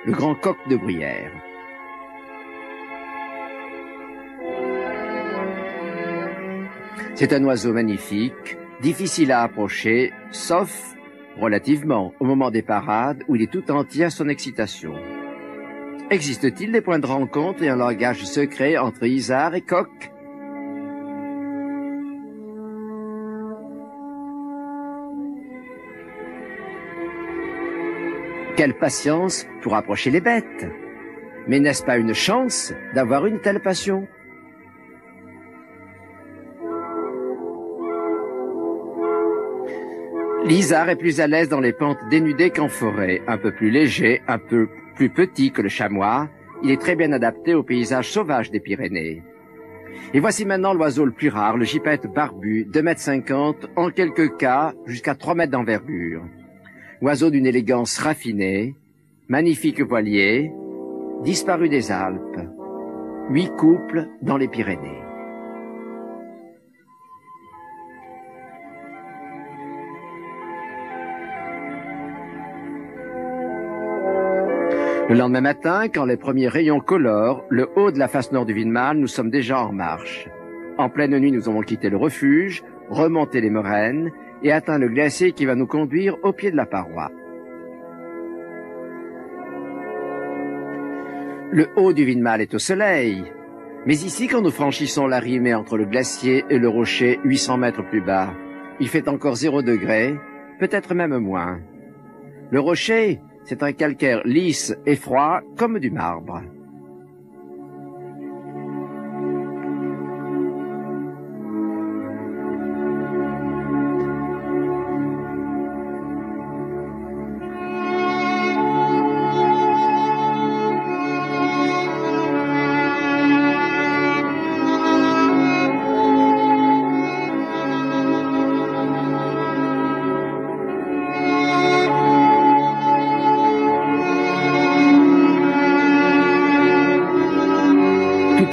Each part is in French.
le grand coq de bruyère. C'est un oiseau magnifique, difficile à approcher, sauf, relativement, au moment des parades où il est tout entier à son excitation. Existe-t-il des points de rencontre et un langage secret entre isard et coq? Quelle patience pour approcher les bêtes! Mais n'est-ce pas une chance d'avoir une telle passion? L'isard est plus à l'aise dans les pentes dénudées qu'en forêt, un peu plus léger, un peu plus petit que le chamois. Il est très bien adapté au paysage sauvage des Pyrénées. Et voici maintenant l'oiseau le plus rare, le gypaète barbu, 2,50 m, en quelques cas jusqu'à 3 mètres d'envergure. Oiseau d'une élégance raffinée, magnifique voilier, disparu des Alpes. 8 couples dans les Pyrénées. Le lendemain matin, quand les premiers rayons colorent le haut de la face nord du Vinmal, nous sommes déjà en marche. En pleine nuit, nous avons quitté le refuge, remonté les moraines et atteint le glacier qui va nous conduire au pied de la paroi. Le haut du Vinmal est au soleil, mais ici, quand nous franchissons la rimée entre le glacier et le rocher 800 mètres plus bas, il fait encore 0 degré, peut-être même moins. Le rocher, c'est un calcaire lisse et froid comme du marbre.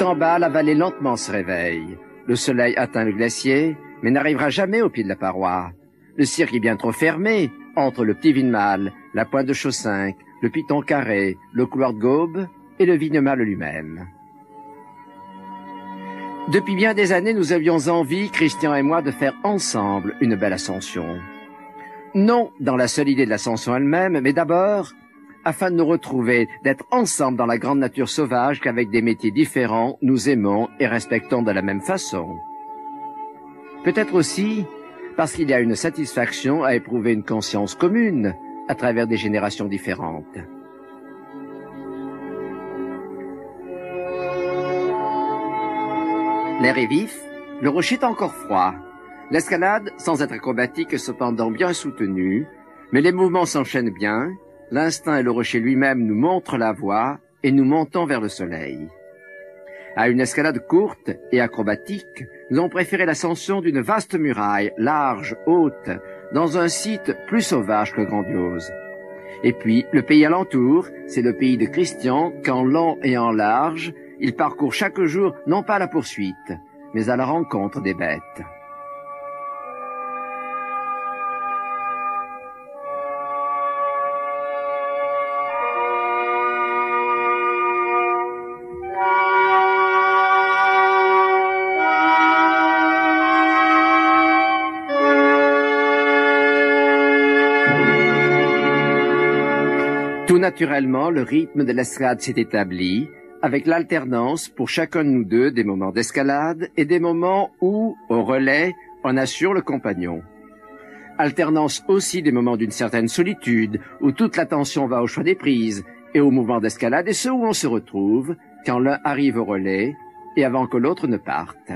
En bas, la vallée lentement se réveille. Le soleil atteint le glacier, mais n'arrivera jamais au pied de la paroi. Le cirque est bien trop fermé entre le petit Vinmal, la pointe de Chaussinck, le Piton Carré, le couloir de Gaube et le Vignemal lui-même. Depuis bien des années, nous avions envie, Christian et moi, de faire ensemble une belle ascension. Non dans la seule idée de l'ascension elle-même, mais d'abord afin de nous retrouver, d'être ensemble dans la grande nature sauvage qu'avec des métiers différents, nous aimons et respectons de la même façon. Peut-être aussi parce qu'il y a une satisfaction à éprouver une conscience commune à travers des générations différentes. L'air est vif, le rocher est encore froid. L'escalade, sans être acrobatique, est cependant bien soutenue, mais les mouvements s'enchaînent bien. L'instinct et le rocher lui-même nous montrent la voie et nous montons vers le soleil. À une escalade courte et acrobatique, nous avons préféré l'ascension d'une vaste muraille, large, haute, dans un site plus sauvage que grandiose. Et puis, le pays alentour, c'est le pays de Christian, qu'en long et en large, il parcourt chaque jour non pas à la poursuite, mais à la rencontre des bêtes. Tout naturellement, le rythme de l'escalade s'est établi, avec l'alternance pour chacun de nous deux des moments d'escalade et des moments où, au relais, on assure le compagnon. Alternance aussi des moments d'une certaine solitude, où toute l'attention va au choix des prises, et au mouvement d'escalade, et ceux où on se retrouve, quand l'un arrive au relais, et avant que l'autre ne parte.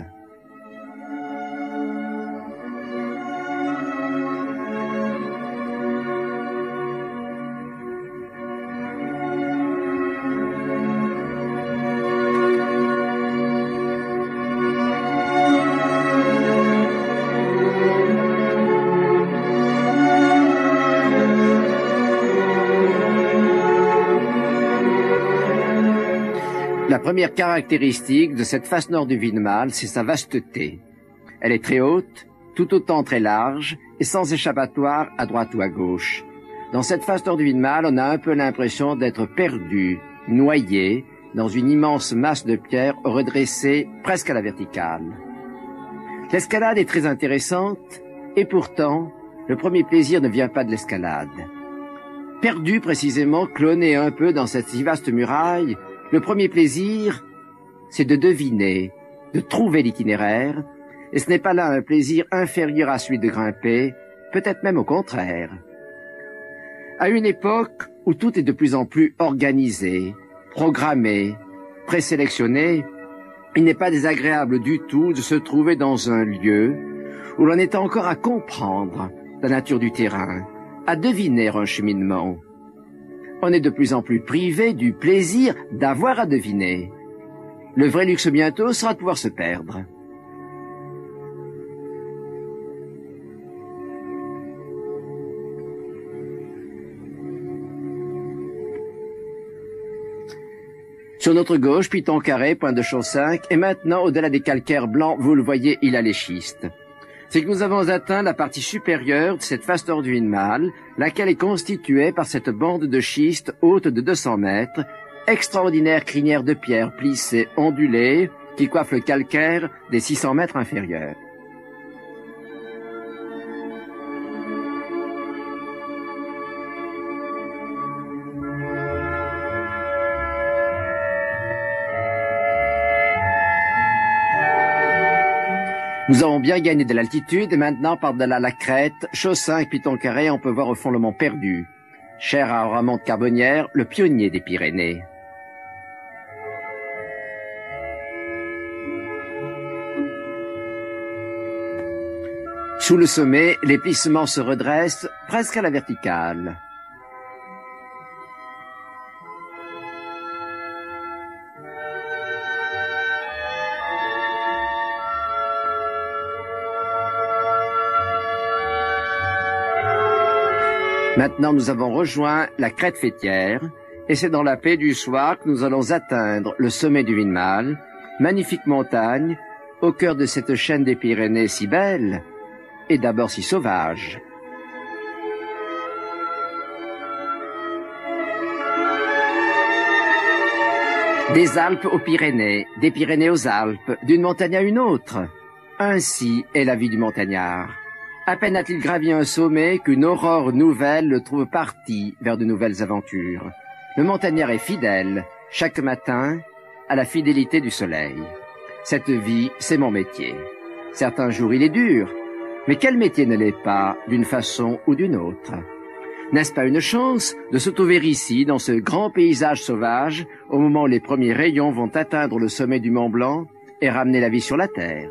La première caractéristique de cette face nord du Vinmal, c'est sa vasteté. Elle est très haute, tout autant très large et sans échappatoire à droite ou à gauche. Dans cette phase tordue de mal, on a un peu l'impression d'être perdu, noyé, dans une immense masse de pierres redressée presque à la verticale. L'escalade est très intéressante, et pourtant, le premier plaisir ne vient pas de l'escalade. Perdu précisément, cloné un peu dans cette si vaste muraille, le premier plaisir, c'est de deviner, de trouver l'itinéraire, et ce n'est pas là un plaisir inférieur à celui de grimper, peut-être même au contraire. À une époque où tout est de plus en plus organisé, programmé, présélectionné, il n'est pas désagréable du tout de se trouver dans un lieu où l'on est encore à comprendre la nature du terrain, à deviner un cheminement. On est de plus en plus privé du plaisir d'avoir à deviner. Le vrai luxe bientôt sera de pouvoir se perdre. Sur notre gauche, Piton Carré, point de Chaussinck, et maintenant, au-delà des calcaires blancs, vous le voyez, il a les schistes. C'est que nous avons atteint la partie supérieure de cette face tordue in mâle, laquelle est constituée par cette bande de schiste haute de 200 mètres, extraordinaire crinière de pierre plissée, ondulée, qui coiffe le calcaire des 600 mètres inférieurs. Nous avons bien gagné de l'altitude et maintenant, par-delà la crête, Chaussinck, Piton Carré, on peut voir au fond le mont Perdu, cher à Ramon de Carbonnières, le pionnier des Pyrénées. Sous le sommet, les plissements se redressent presque à la verticale. Maintenant, nous avons rejoint la crête faîtière, et c'est dans la paix du soir que nous allons atteindre le sommet du Vinmal, magnifique montagne, au cœur de cette chaîne des Pyrénées si belle, et d'abord si sauvage. Des Alpes aux Pyrénées, des Pyrénées aux Alpes, d'une montagne à une autre. Ainsi est la vie du montagnard. À peine a-t-il gravi un sommet qu'une aurore nouvelle le trouve parti vers de nouvelles aventures. Le montagnard est fidèle, chaque matin, à la fidélité du soleil. Cette vie, c'est mon métier. Certains jours, il est dur, mais quel métier ne l'est pas, d'une façon ou d'une autre? N'est-ce pas une chance de se trouver ici, dans ce grand paysage sauvage, au moment où les premiers rayons vont atteindre le sommet du Mont Blanc et ramener la vie sur la terre?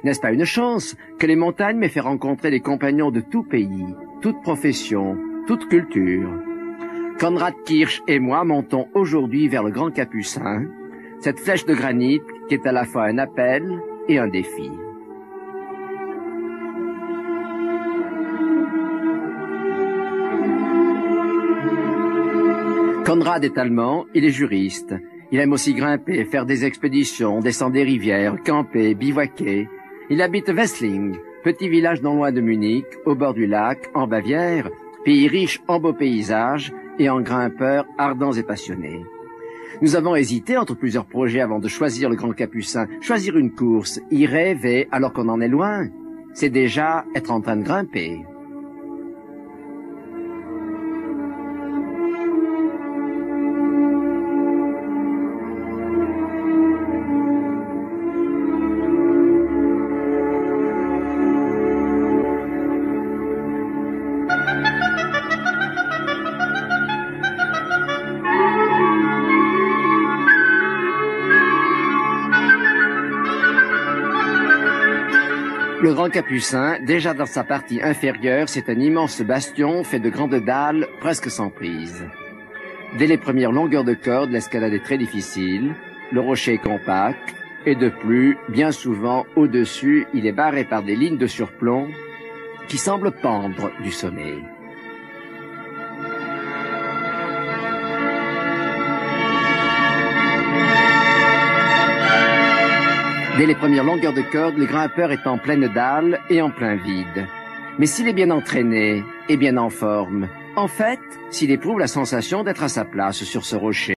N'est-ce pas une chance que les montagnes m'aient fait rencontrer des compagnons de tout pays, toute profession, toute culture? Konrad Kirsch et moi montons aujourd'hui vers le Grand Capucin, cette flèche de granit qui est à la fois un appel et un défi. Konrad est allemand, il est juriste. Il aime aussi grimper, faire des expéditions, descendre des rivières, camper, bivouaquer. Il habite Wessling, petit village non loin de Munich, au bord du lac, en Bavière, pays riche en beaux paysages et en grimpeurs ardents et passionnés. Nous avons hésité entre plusieurs projets avant de choisir le Grand Capucin. Choisir une course, y rêver alors qu'on en est loin, c'est déjà être en train de grimper. Le Grand Capucin, déjà dans sa partie inférieure, c'est un immense bastion fait de grandes dalles presque sans prise. Dès les premières longueurs de corde, l'escalade est très difficile, le rocher est compact, et de plus, bien souvent, au-dessus, il est barré par des lignes de surplomb qui semblent pendre du sommet. Dès les premières longueurs de corde, le grimpeur est en pleine dalle et en plein vide. Mais s'il est bien entraîné et bien en forme, En fait, s'il éprouve la sensation d'être à sa place sur ce rocher.